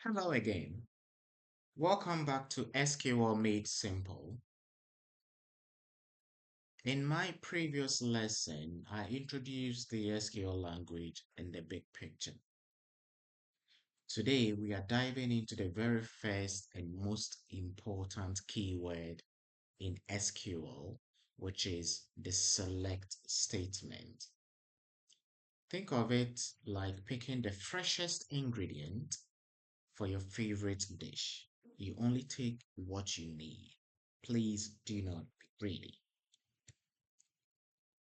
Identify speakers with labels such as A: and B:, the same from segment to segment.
A: Hello again. Welcome back to SQL Made Simple. In my previous lesson, I introduced the SQL language in the big picture. Today, we are diving into the very first and most important keyword in SQL, which is the select statement. Think of it like picking the freshest ingredient for your favorite dish. You only take what you need. Please do not be greedy.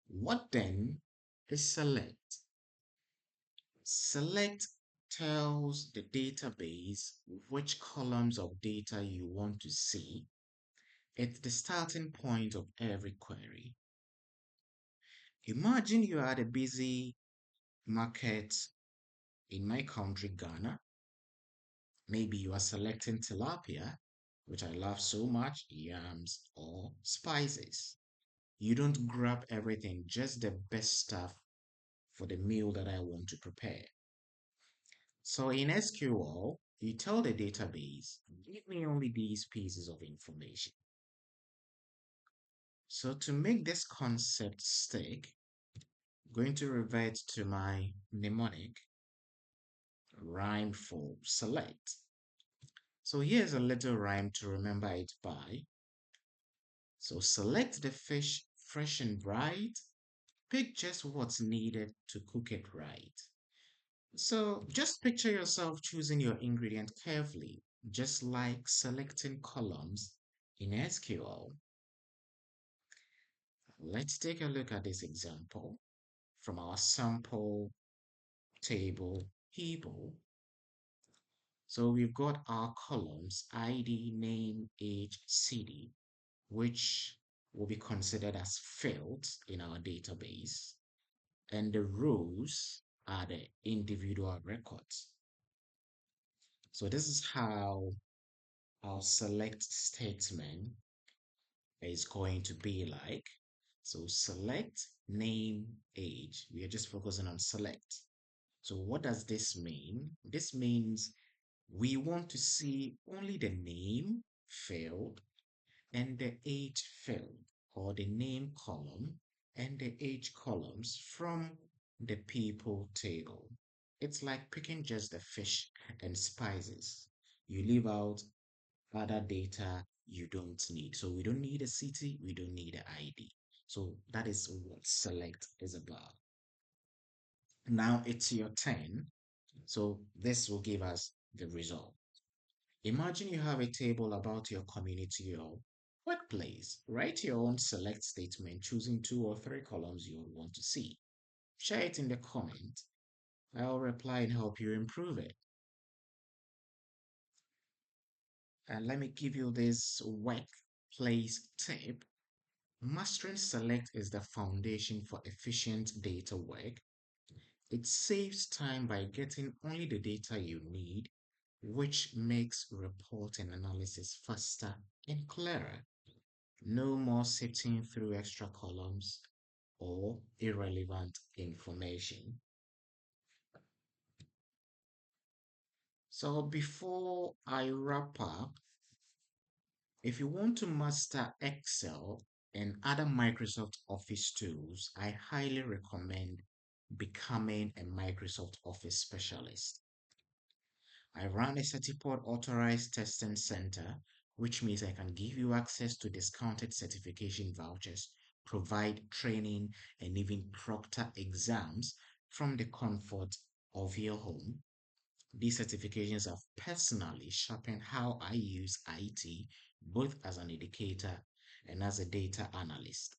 A: What then is select? Select tells the database which columns of data you want to see. It's the starting point of every query. Imagine you are at a busy market in my country, Ghana. Maybe you are selecting tilapia, which I love so much, yams, or spices. You don't grab everything, just the best stuff for the meal that I want to prepare. So in SQL, you tell the database, give me only these pieces of information. So to make this concept stick, I'm going to revert to my mnemonic rhyme for select. So here's a little rhyme to remember it by. So select the fish fresh and bright, pick just what's needed to cook it right. So just picture yourself choosing your ingredient carefully, just like selecting columns in SQL. Let's take a look at this example from our sample table people. So we've got our columns ID, name, age, city, which will be considered as fields in our database. And the rows are the individual records. So this is how our select statement is going to be like. So select name age. We are just focusing on select. So what does this mean? This means we want to see only the name field and the age field, or the name column and the age columns from the people table. It's like picking just the fish and spices. You leave out other data you don't need. So we don't need a city, we don't need an ID. So that is what select is about. Now it's your turn. So this will give us the result. Imagine you have a table about your community or workplace. Write your own select statement, choosing two or three columns you would want to see. Share it in the comment. I'll reply and help you improve it. And let me give you this workplace tip. Mastering select is the foundation for efficient data work. It saves time by getting only the data you need, which makes report and analysis faster and clearer. No more sifting through extra columns or irrelevant information. So before I wrap up, if you want to master Excel and other Microsoft Office tools, I highly recommend becoming a Microsoft Office specialist. I run a Certiport Authorized Testing Centre, which means I can give you access to discounted certification vouchers, provide training, and even proctor exams from the comfort of your home. These certifications have personally sharpened how I use IT, both as an educator and as a data analyst.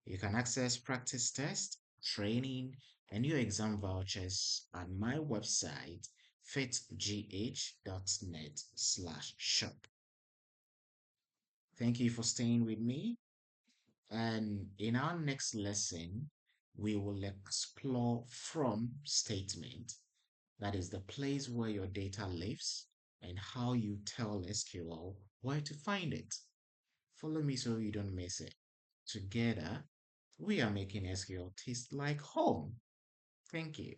A: You can access practice tests, training, and your exam vouchers at my website, fitgh.net/shop. Thank you for staying with me. And in our next lesson, we will explore from statement. That is the place where your data lives and how you tell SQL where to find it. Follow me so you don't miss it. Together, we are making SQL taste like home. Thank you.